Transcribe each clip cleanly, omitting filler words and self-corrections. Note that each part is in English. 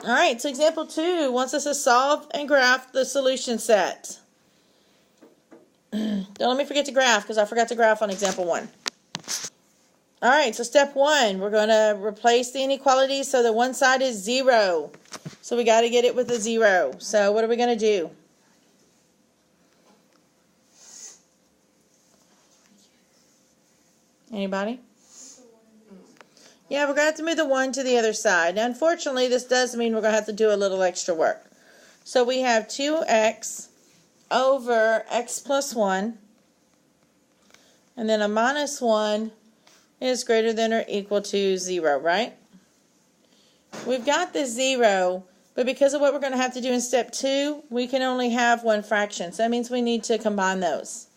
All right, so example 2 wants us to solve and graph the solution set. Don't let me forget to graph because I forgot to graph on example 1. All right, so step 1, we're going to replace the inequality so that one side is 0. So we got to get it with a 0. So what are we going to do? Anybody? Yeah, we're going to have to move the 1 to the other side. Now, unfortunately, this does mean we're going to have to do a little extra work. So we have 2x over x plus 1, and then a minus 1 is greater than or equal to 0, right? We've got the 0, but because of what we're going to have to do in step 2, we can only have one fraction. So that means we need to combine those.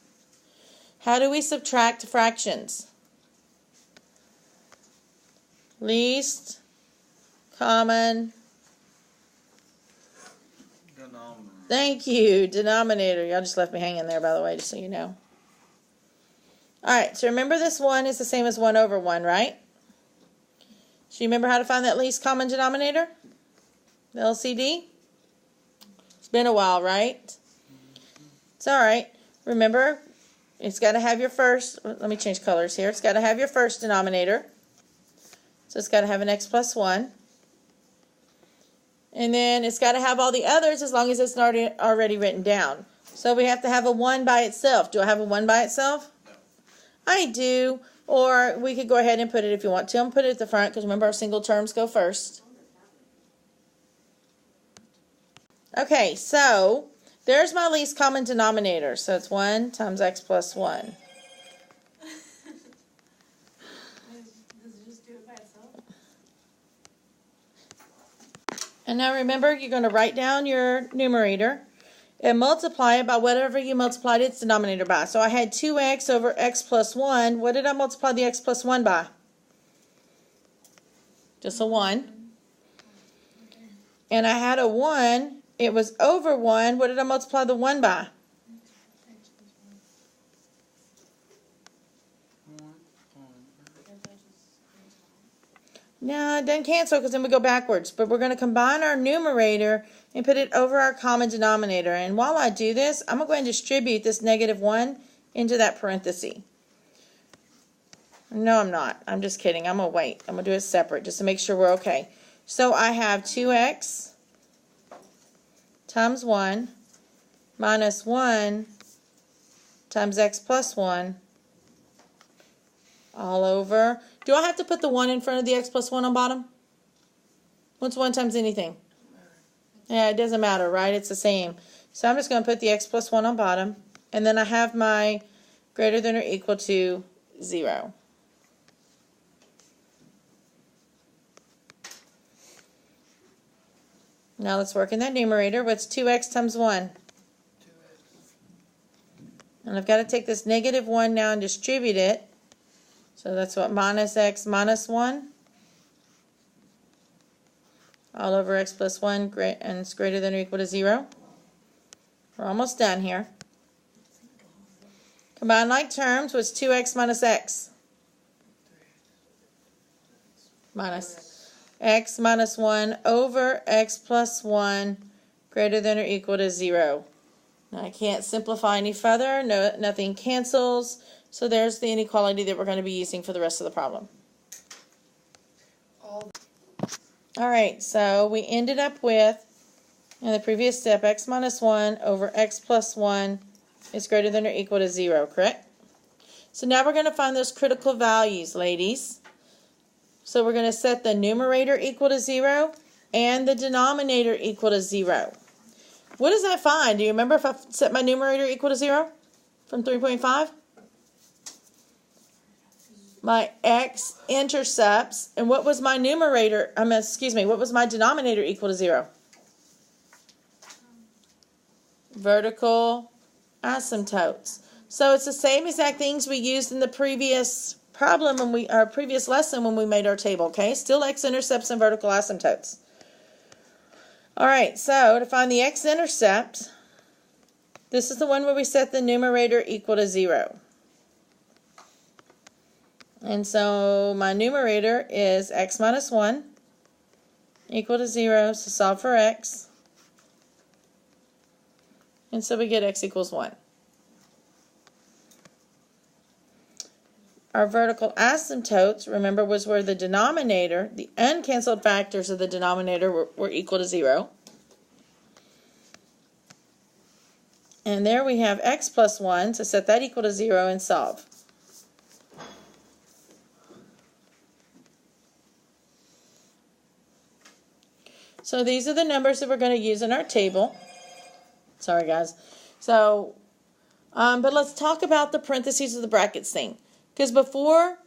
How do we subtract fractions? Least common denominator. Thank you, denominator. Y'all just left me hanging there, by the way, just so you know. Alright, so remember this 1 is the same as 1 over 1, right? So you remember how to find that least common denominator? The LCD? It's been a while, right? It's alright. Remember, it's got to have your first, let me change colors here. It's got to have your first denominator. So it's got to have an x plus 1. And then it's got to have all the others as long as it's not already written down. So we have to have a 1 by itself. Do I have a 1 by itself? No. I do. Or we could go ahead and put it if you want to. I'm put it at the front because remember our single terms go first. Okay, so there's my least common denominator. So it's 1 times x plus 1. And now remember, you're going to write down your numerator and multiply it by whatever you multiplied its denominator by. So I had 2x over x plus 1. What did I multiply the x plus 1 by? Just a 1. And I had a 1. It was over 1. What did I multiply the 1 by? No, it doesn't cancel because then we go backwards. But we're going to combine our numerator and put it over our common denominator. And while I do this, I'm going to go ahead and distribute this negative 1 into that parenthesis. No, I'm not. I'm just kidding. I'm going to wait. I'm going to do it separate just to make sure we're okay. So I have 2x times 1 minus 1 times x plus 1 all over. Do I have to put the 1 in front of the x plus 1 on bottom? What's 1 times anything? Yeah, it doesn't matter, right? It's the same. So I'm just going to put the x plus 1 on bottom. And then I have my greater than or equal to 0. Now let's work in that numerator. What's 2x times 1? 2x. And I've got to take this negative 1 now and distribute it. So that's what, minus x minus 1 all over x plus 1, and it's greater than or equal to 0. We're almost done here. Combine like terms, what's 2x minus x? Minus x minus 1 over x plus 1 greater than or equal to 0. Now I can't simplify any further. No, nothing cancels. So there's the inequality that we're going to be using for the rest of the problem. All right, so we ended up with, in the previous step, x minus 1 over x plus 1 is greater than or equal to 0, correct? So now we're going to find those critical values, ladies. So we're going to set the numerator equal to 0 and the denominator equal to 0. What does that find? Do you remember if I set my numerator equal to 0 from 3.5? My X-intercepts, and what was my numerator, what was my denominator equal to 0? Vertical asymptotes. So it's the same exact things we used in the previous problem, our previous lesson when we made our table, okay? Still X-intercepts and vertical asymptotes. All right, so to find the X-intercept, this is the one where we set the numerator equal to 0. And so my numerator is x minus 1 equal to 0, so solve for x. And so we get x equals 1. Our vertical asymptotes, remember, was where the denominator, the uncanceled factors of the denominator were equal to 0. And there we have x plus 1, so set that equal to 0 and solve. So these are the numbers that we're going to use in our table. Sorry, guys. So, but let's talk about the parentheses of the brackets thing. Because before,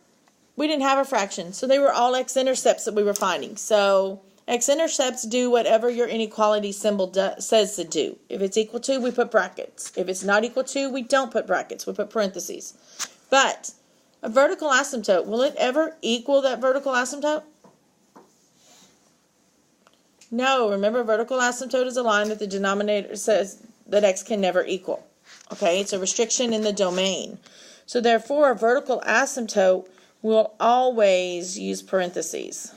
we didn't have a fraction. So they were all x-intercepts that we were finding. So x-intercepts do whatever your inequality symbol says to do. If it's equal to, we put brackets. If it's not equal to, we don't put brackets. We put parentheses. But a vertical asymptote, will it ever equal that vertical asymptote? No. Remember, vertical asymptote is a line that the denominator says that x can never equal. Okay, it's a restriction in the domain. So therefore, a vertical asymptote will always use parentheses.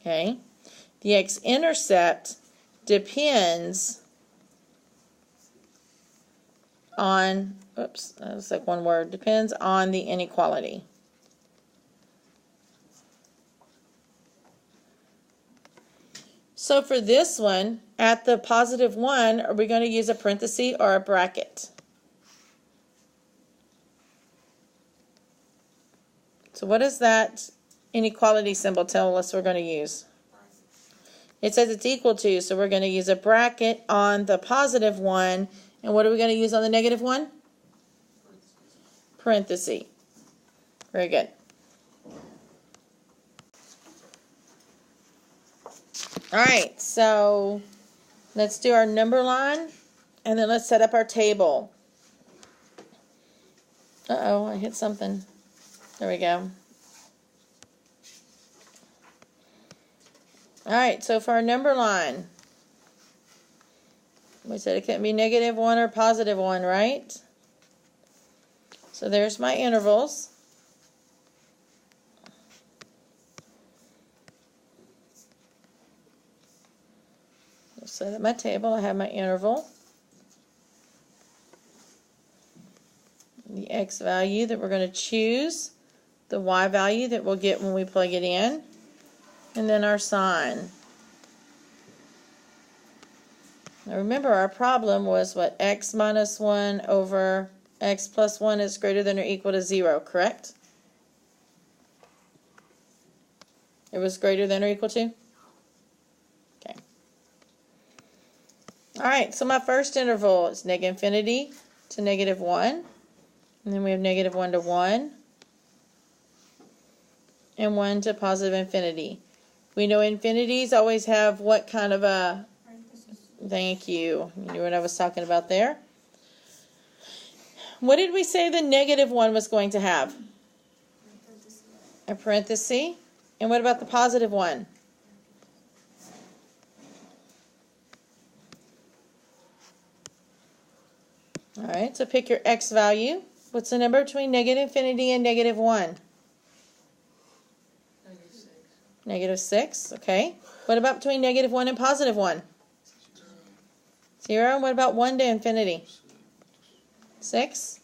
Okay, the x-intercept depends on, oops, that was like one word, depends on the inequality. So for this one, at the positive 1, are we going to use a parenthesis or a bracket? So what does that inequality symbol tell us we're going to use? It says it's equal to, so we're going to use a bracket on the positive 1. And what are we going to use on the negative 1? Parenthesis. Very good. Alright, so let's do our number line, and then let's set up our table. Uh-oh, I hit something. There we go. Alright, so for our number line, we said it couldn't be negative 1 or positive 1, right? So there's my intervals. So at my table, I have my interval, the x value that we're going to choose, the y value that we'll get when we plug it in, and then our sign. Now remember, our problem was what? X minus 1 over x plus 1 is greater than or equal to 0, correct? It was greater than or equal to? Okay. Alright, so my first interval is negative infinity to negative 1. And then we have negative 1 to 1. And 1 to positive infinity. We know infinities always have what kind of a... Thank you. You knew what I was talking about there. What did we say the negative 1 was going to have? A parenthesis. And what about the positive 1? Alright, so pick your x value. What's the number between negative infinity and negative 1? Negative 6, okay. What about between negative 1 and positive 1? 0. And what about 1 to infinity? 6.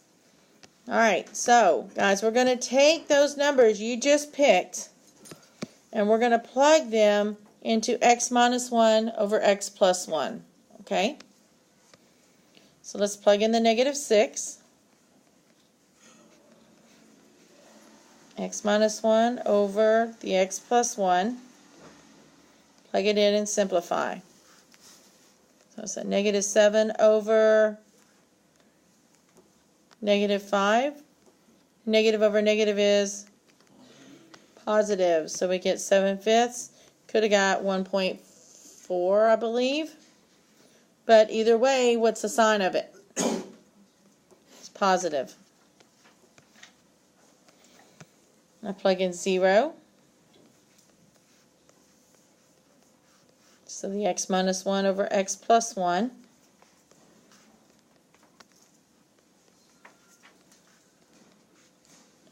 Alright, so, guys, we're going to take those numbers you just picked, and we're going to plug them into x minus 1 over x plus 1, okay? So let's plug in the negative 6. X minus 1 over the x plus 1. Plug it in and simplify. So it's a negative 7 over negative 5. Negative over negative is positive. So we get 7/5. Could have got 1.4, I believe. But either way, what's the sign of it? It's positive. I plug in 0. So the x minus 1 over x plus 1.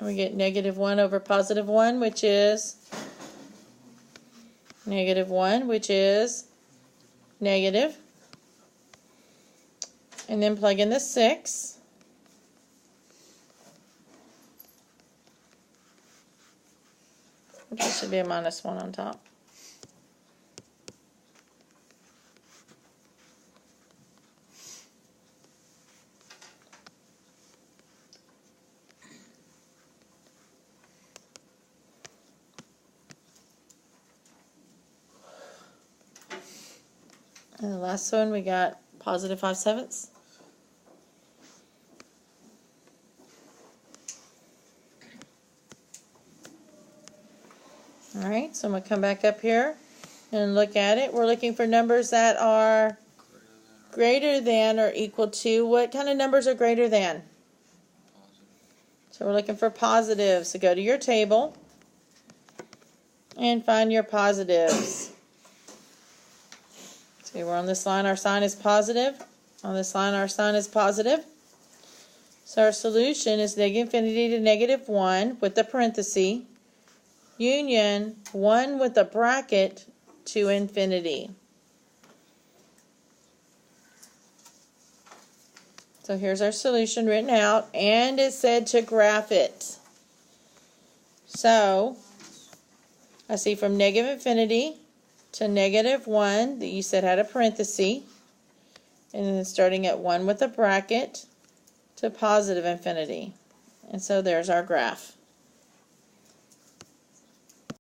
we get negative 1 over positive 1, which is negative 1, which is negative. And then plug in the 6. There should be a minus 1 on top. And the last one, we got positive 5/7. Alright, so I'm going to come back up here and look at it. We're looking for numbers that are greater than or equal to. What kind of numbers are greater than? So we're looking for positives. So go to your table and find your positives. See, we're on this line, our sign is positive. On this line, our sign is positive. So our solution is negative infinity to negative 1 with the parenthesis, union 1 with a bracket to infinity. So here's our solution written out, and it said to graph it. So I see from negative infinity to negative 1 that you said had a parenthesis, and then starting at 1 with a bracket to positive infinity. And so there's our graph.